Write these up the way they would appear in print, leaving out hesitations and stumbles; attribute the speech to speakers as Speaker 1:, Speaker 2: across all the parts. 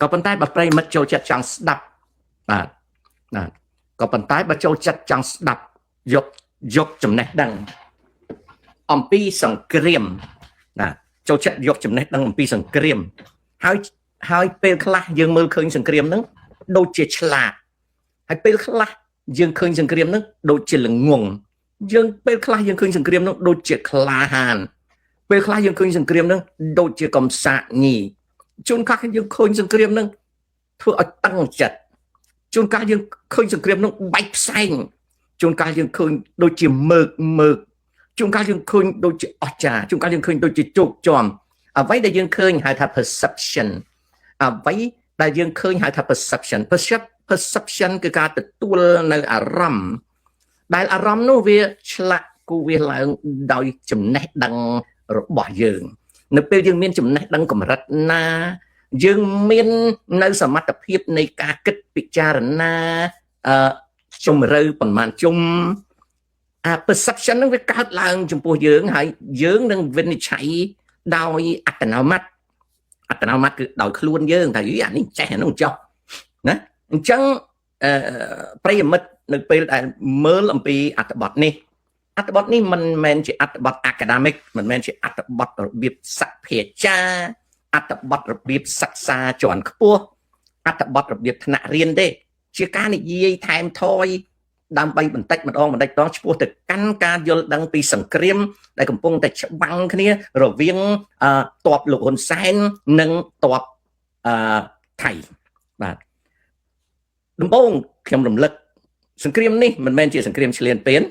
Speaker 1: ក៏ប៉ុន្តែបើប្រិមិត្តចូលចិត្តចង់ស្ដាប់បាទក៏ប៉ុន្តែបើចូលចិត្តចង់ស្ដាប់យកចំណេះដឹងអំពីសង្គ្រាមចូលចិត្តយកចំណេះដឹងអំពីសង្គ្រាមហើយពេលខ្លះយើងមើលឃើញសង្គ្រាមហ្នឹងដូចជាឆ្លាតហើយពេលខ្លះយើងឃើញសង្គ្រាមហ្នឹងដូចជាល្ងងពេលខ្លះយើងឃើញសង្គ្រាមហ្នឹងដូចជាក្លាហានពេលខ្លះយើងឃើញសង្គ្រាមហ្នឹងដូចជាកំសាកញីជួនកាលយើងឃើញសង្គ្រាមហ្នឹងធ្វើឲ្យតឹងចិត្តជួនកាលយើងឃើញសង្គ្រាមហ្នឹងបែកផ្សែងជួនកាលយើងឃើញដូចជាមើកជួនកាលយើងឃើញដូចជាអស្ចារ្យជួនកាលយើងឃើញដូចជាជោគជាំអ្វីដែលយើងឃើញហៅថា perception អ្វីដែលយើងឃើញហៅថា perception គឺការទទួលនៅអារម្មណ៍ដែលអារម្មណ៍នោះវាឆ្លាក់គូវាឡើងដោយចំណេះដឹងរបស់យើងនៅពេលយើងមានចំណេះដឹងកម្រិតណាយើងមាននៅសមត្ថភាពនៃការគិតពិចារណាជំរឿប៉ុន្មានជុំperception នឹងវាកើតឡើងចំពោះយើងហើយយើងនឹងវិនិច្ឆ័យដោយអត្តនោម័តគឺដោយខ្លួនយើងថាអានេះចេះអានោះចោះណាអញ្ចឹងប្រិយមិត្តនៅពេលដែលមើលអំពីអត្ថបទនេះមិនមែនជាអត្ថបទ academic មិនមែនជាអត្ថបទរបៀបសភាចាអត្ថបទរបៀបសិក្សាជាន់ខ្ពស់អត្ថបទរបៀបថ្នាក់រៀនទេជាការនិយាយថែមថយដើម្បីបន្តិចម្ដងឆ្ពោះទៅកាន់ការយល់ដឹងពីសង្គ្រាមដែលកំពុងតែច្បាំងគ្នារវាងទ័ពលោកហ៊ុនសែននិងទ័ពថៃបាទដំបូងខ្ញុំរំលឹកសង្គ្រាមនេះមិនមែនជាសង្គ្រាមឈ្លានពាន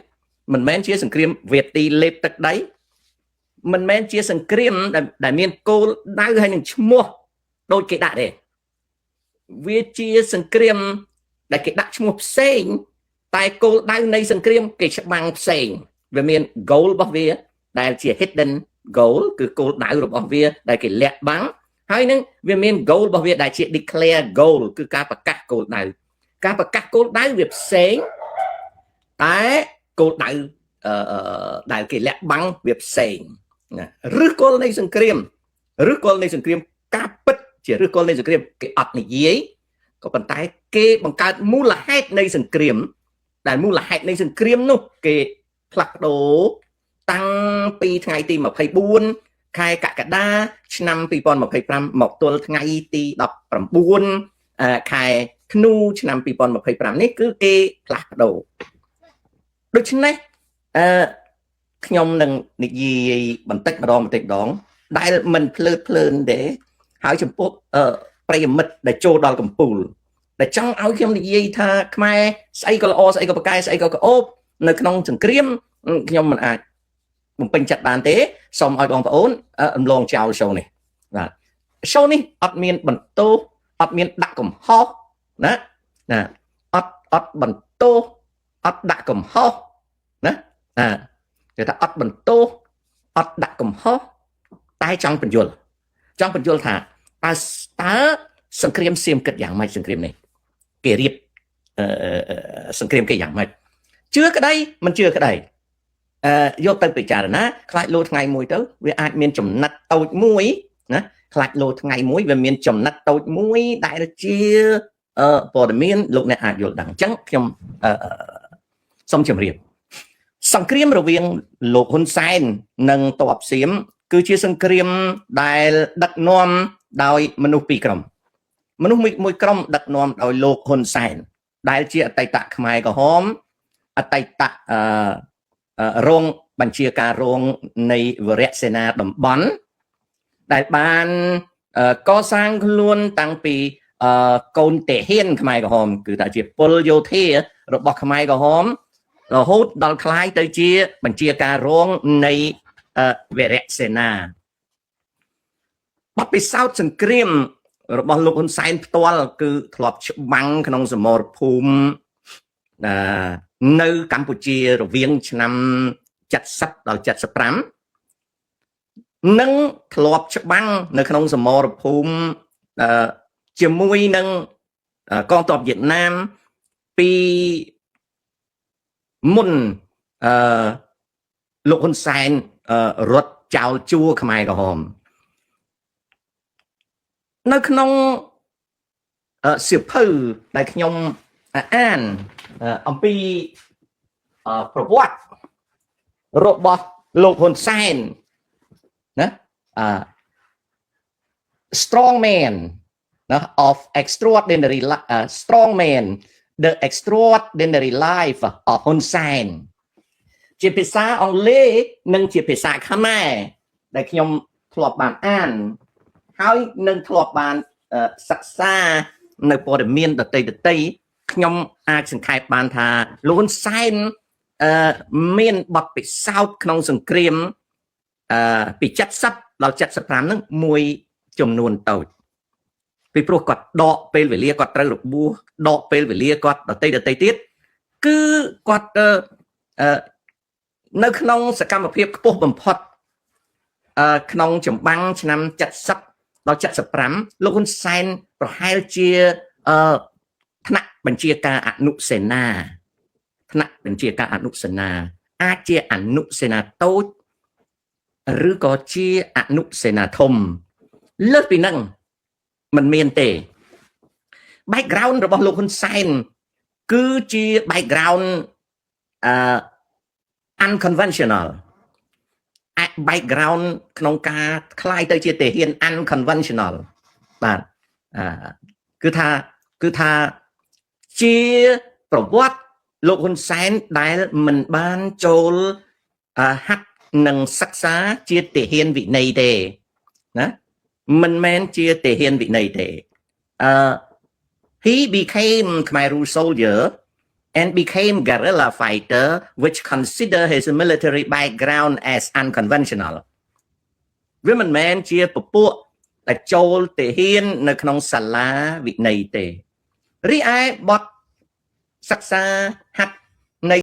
Speaker 1: មិនមែនជាសង្គ្រាមវេទីលេបទឹកដីមិនមែនជាសង្គ្រាមដែលមានគោលដៅហើយនឹងឈ្មោះដូចគេដាក់ទេវាជាសង្គ្រាមដែលគេដាក់ឈ្មោះផ្សេងតែគោលដៅនៃសង្គ្រាមគេច្បាំងផ្សេងវាមាន goal របស់វាដែលជា hidden goal គឺគោលដៅរបស់វាដែលគេលាក់បាំងហើយនឹងវាមាន goal របស់វាដែលជា declare goal គឺការប្រកាសគោលដៅវាផ្សេងតែគោលដៅដែលគេលាក់បាំងវាផ្សេងណាឬគល់នៃសង្គ្រាមការពិតជាឬគល់នៃសង្គ្រាមគេអត់និយាយក៏ប៉ុន្តែគេបង្កើតមូលហេតុនៃសង្គ្រាមដែលមូលហេតុនៃសង្គ្រាមនោះគេផ្លាស់ប្ដូរតាំងពីថ្ងៃទី24ខែកក្កដាឆ្នាំ2025មកទល់ថ្ងៃទី19ខែធ្នូឆ្នាំ2025នេះគឺគេផ្លាស់ប្ដូរដូច្នេះខ្ញុំនឹងនិយាយបន្តិចម្ដងដែលមិនភ្លើតភ្លើនទេហើយចំពោះប្រិយមិត្តដែលចូលដល់កំពូលដែលចង់ឲ្យខ្ញុំនិយាយថាខ្មែរស្អីក៏ល្អស្អីក៏ប្រកែស្អីក៏ក្អូបនៅក្នុងសង្គ្រាមខ្ញុំមិនអាចបំពេញចិត្តបានទេសូមឲ្យបងប្អូនរំលងចោល show នេះបាទ show នេះអត់មានបន្ទោសអត់មានដាក់កំហុសណាអត់បន្ទោសអត់ដាក់កំហុសណាគេថាអត់បន្ទោសអត់ដាក់កំហុសតែចង់បញ្យល់ថាតើសង្គ្រាមសៀមគិតយ៉ាងម៉េចសង្គ្រាមនេះគេរៀបសង្គ្រាមគេយ៉ាងម៉េចជឿក្តីមិនជឿក្តីយកទៅពិចារណាខ្លាចលោថ្ងៃមួយទៅវាអាចមានចំណិតតូចមួយណាខ្លាចលោថ្ងៃមួយវាមានចំណិតតូចមួយដែលជាព័ត៌មានលោកអ្នកអាចយល់ដឹងអញ្ចឹងខ្ញុំសូមជម្រាបសង្គ្រាមរវាងលោកហ៊ុនសែននិងទ័ពសៀមគឺជាសង្គ្រាមដែលដឹកនាំដោយមនុស្សពីរក្រុមមនុស្សមួយក្រុមដឹកនាំដោយលោកហ៊ុនសែនដែលជាអតីតខ្មែរក្រហមអតីតរងបញ្ជាការរងនៃវរៈសេនាតំបន់ដែលបានកសាងខ្លួនតាំងពីកូនទាហានខ្មែរក្រហមគឺថាជាពលយោធារបស់ខ្មែរក្រហមរហូតដល់คล้ายទៅជាបញ្ជាការរងនៃវរៈសេនាបទពិសោធន៍សង្គ្រាមរបស់លោកហ៊ុនសែនផ្ទាល់គឺធ្លាប់ច្បាំងក្នុងសមរភូមិនៅកម្ពុជារវាងឆ្នាំ70ដល់75និងធ្លាប់ច្បាំងនៅក្នុងសមរភូមិជាមួយនឹងកងទ័ពវៀតណាមពីមុនលោកហ៊ុនសែនរត់ចោលជួរខ្មែរក្រហមនៅក្នុង សៀវភៅដែលខ្ញុំអានអំពីប្រវត្តិរបស់លោកហ៊ុនសែនណា strong man ណា of extraordinary strong man the extraordinary life of ហ៊ុនសែនជាភាសាអង់គ្លេសនិងជាភាសាខ្មែរដែលខ្ញុំធ្លាប់បានអានហើយនឹងធ្លាប់បានសិក្សានៅព័ត៌មានដតីខ្ញុំអាចសង្ខេបបានថាលោកហ៊ុនសែនមានបទពិសោធន៍ក្នុងសង្គ្រាមពី70ដល់75ហ្នឹងមួយចំនួនតូចពីព្រោះគាត់ដកពេលវេលាគាត់ត្រូវរបួសដកពេលវេលាគាត់ដតីទៀតគឺគាត់នៅក្នុងសកម្មភាពខ្ពស់បំផុតក្នុងចម្បាំងឆ្នាំ70ដល់75លោកហ៊ុនសែនប្រហែលជាថ្នាក់បញ្ជាការអនុសេនាថ្នាក់បញ្ជាការអនុសេនាអាចជាអនុសេនាតូចឬក៏ជាអនុសេនាធំលើសពីហ្នឹងមិនមានទេ background របស់លោកហ៊ុនសែនគឺជា background unconventional background ក្នុងការคล้ายទៅជាទាហាន unconventional បាទគឺថាជាប្រវត្តិលោកហ៊ុនសែនដែលមិនបានចូលហាត់និងសិក្សាជាទាហានវិន័យទេណាមិនមែនជាទាហានវិន័យទេhe became Khmer Rouge soldier and became guerrilla fighter which consider his military background as unconventional វាមិនមែនជាពពួកដែលចូលទាហាននៅក្នុងសាលាវិន័យទេរីឯបទសិក្សាហាត់